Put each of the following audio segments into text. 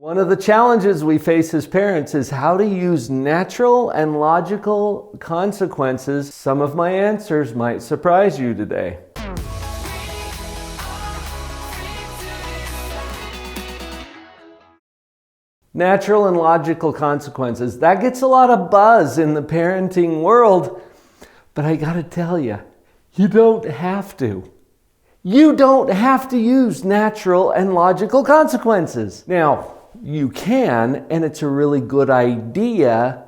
One of the challenges we face as parents is how to use natural and logical consequences. Some of my answers might surprise you today. Natural and logical consequences. That gets a lot of buzz in the parenting world, but I gotta tell you, you don't have to. You don't have to use natural and logical consequences. Now, you can, and it's a really good idea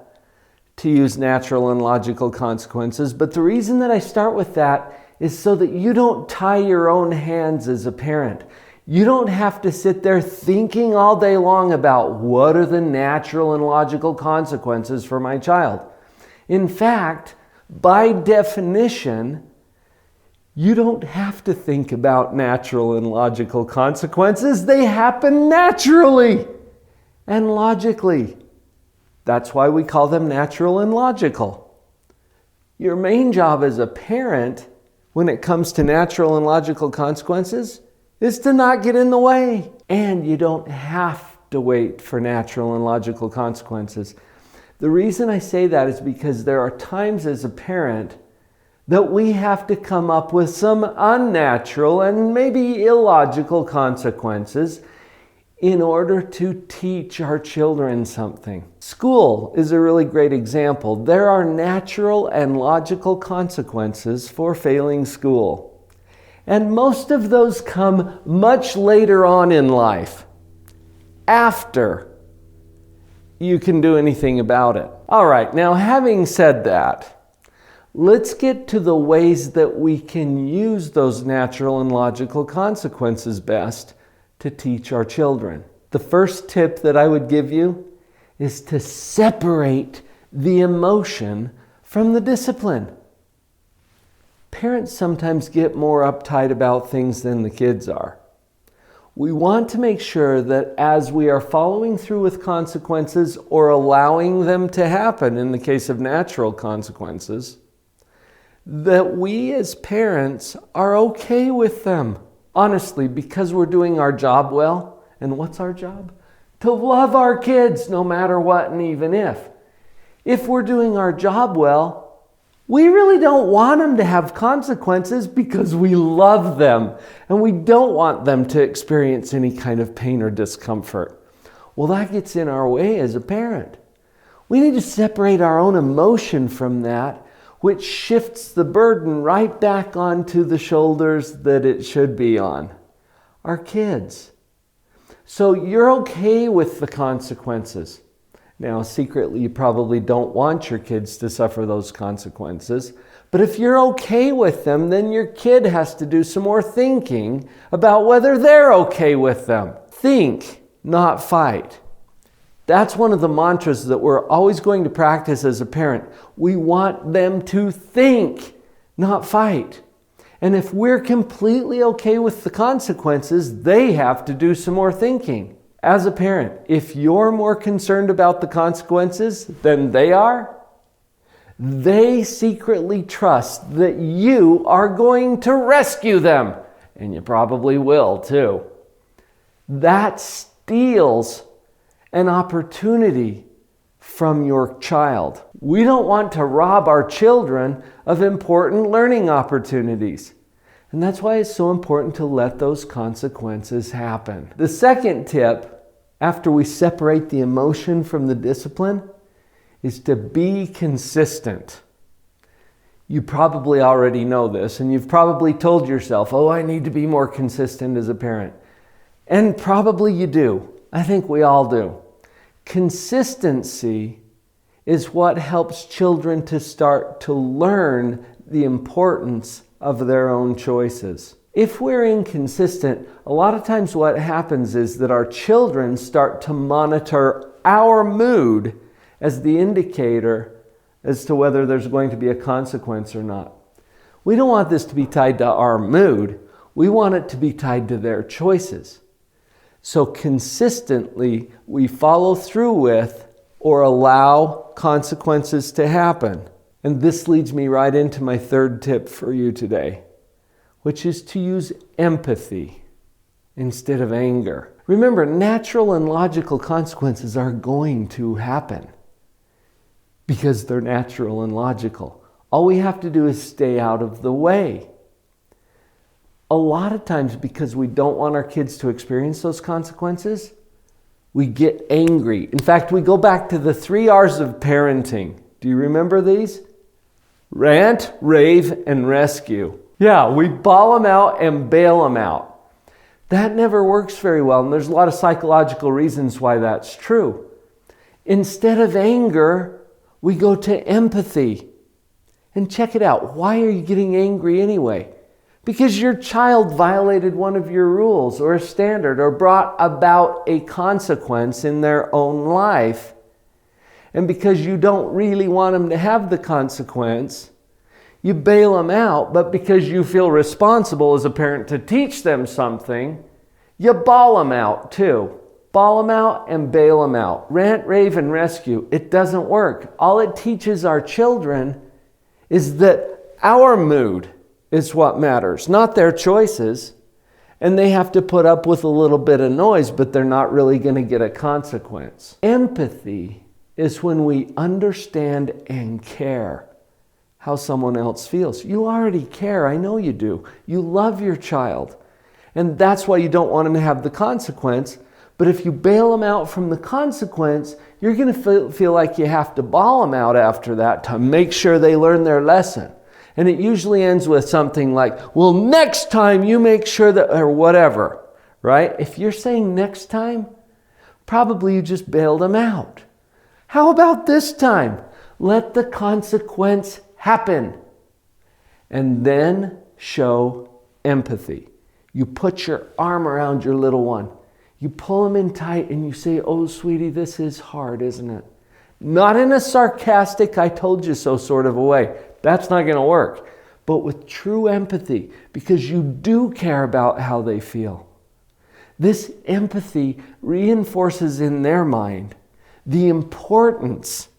to use natural and logical consequences, but the reason that I start with that is so that you don't tie your own hands as a parent. You don't have to sit there thinking all day long about what are the natural and logical consequences for my child. In fact, by definition, you don't have to think about natural and logical consequences. They happen naturally and logically. That's why we call them natural and logical. Your main job as a parent, when it comes to natural and logical consequences, is to not get in the way. And you don't have to wait for natural and logical consequences. The reason I say that is because there are times as a parent that we have to come up with some unnatural and maybe illogical consequences in order to teach our children something. School is a really great example. There are natural and logical consequences for failing school. And most of those come much later on in life, after you can do anything about it. All right, now having said that, let's get to the ways that we can use those natural and logical consequences best to teach our children. The first tip that I would give you is to separate the emotion from the discipline. Parents sometimes get more uptight about things than the kids are. We want to make sure that as we are following through with consequences or allowing them to happen in the case of natural consequences, that we as parents are okay with them. Honestly, because we're doing our job well. And what's our job? To love our kids no matter what and even if. If we're doing our job well, we really don't want them to have consequences because we love them and we don't want them to experience any kind of pain or discomfort. Well, that gets in our way as a parent. We need to separate our own emotion from that, which shifts the burden right back onto the shoulders that it should be on, our kids. So you're okay with the consequences. Now, secretly, you probably don't want your kids to suffer those consequences, but if you're okay with them, then your kid has to do some more thinking about whether they're okay with them. Think, not fight. That's one of the mantras that we're always going to practice as a parent. We want them to think, not fight. And if we're completely okay with the consequences, they have to do some more thinking. As a parent, if you're more concerned about the consequences than they are, they secretly trust that you are going to rescue them. And you probably will too. That steals an opportunity from your child. We don't want to rob our children of important learning opportunities. And that's why it's so important to let those consequences happen. The second tip, after we separate the emotion from the discipline, is to be consistent. You probably already know this, and you've probably told yourself, oh, I need to be more consistent as a parent. And probably you do. I think we all do. Consistency is what helps children to start to learn the importance of their own choices. If we're inconsistent, a lot of times what happens is that our children start to monitor our mood as the indicator as to whether there's going to be a consequence or not. We don't want this to be tied to our mood. We want it to be tied to their choices. So consistently, we follow through with or allow consequences to happen. And this leads me right into my third tip for you today, which is to use empathy instead of anger. Remember, natural and logical consequences are going to happen because they're natural and logical. All we have to do is stay out of the way. A lot of times, because we don't want our kids to experience those consequences, we get angry. In fact, we go back to the 3 R's of parenting. Do you remember these? Rant, rave, and rescue. Yeah, we bawl them out and bail them out. That never works very well, and there's a lot of psychological reasons why that's true. Instead of anger, we go to empathy. And check it out. Why are you getting angry anyway? Because your child violated one of your rules or a standard or brought about a consequence in their own life. And because you don't really want them to have the consequence, you bail them out. But because you feel responsible as a parent to teach them something, you bawl them out too. Bawl them out and bail them out. Rant, rave, and rescue. It doesn't work. All it teaches our children is that our mood is what matters, not their choices. And they have to put up with a little bit of noise, but they're not really going to get a consequence. Empathy is when we understand and care how someone else feels. You already care. I know you do. You love your child. And that's why you don't want them to have the consequence. But if you bail them out from the consequence, you're going to feel like you have to bawl them out after that to make sure they learn their lesson. And it usually ends with something like, well, next time you make sure that, or whatever, right? If you're saying next time, probably you just bailed them out. How about this time? Let the consequence happen. And then show empathy. You put your arm around your little one. You pull them in tight and you say, oh, sweetie, this is hard, isn't it? Not in a sarcastic, I told you so sort of a way. That's not going to work. But with true empathy, because you do care about how they feel. This empathy reinforces in their mind the importance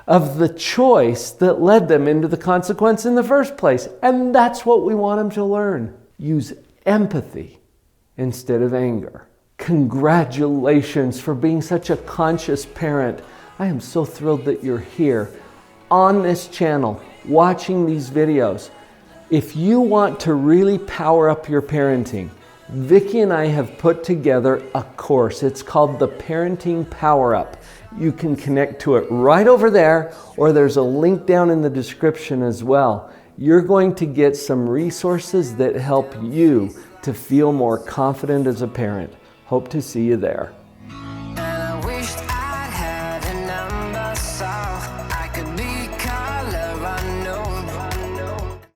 of the choice that led them into the consequence in the first place. And that's what we want them to learn. Use empathy instead of anger. Congratulations for being such a conscious parent. I am so thrilled that you're here on this channel watching these videos. If you want to really power up your parenting, Vicki and I have put together a course. It's called the Parenting Power Up. You can connect to it right over there, or there's a link down in the description as well. You're going to get some resources that help you to feel more confident as a parent. Hope to see you there.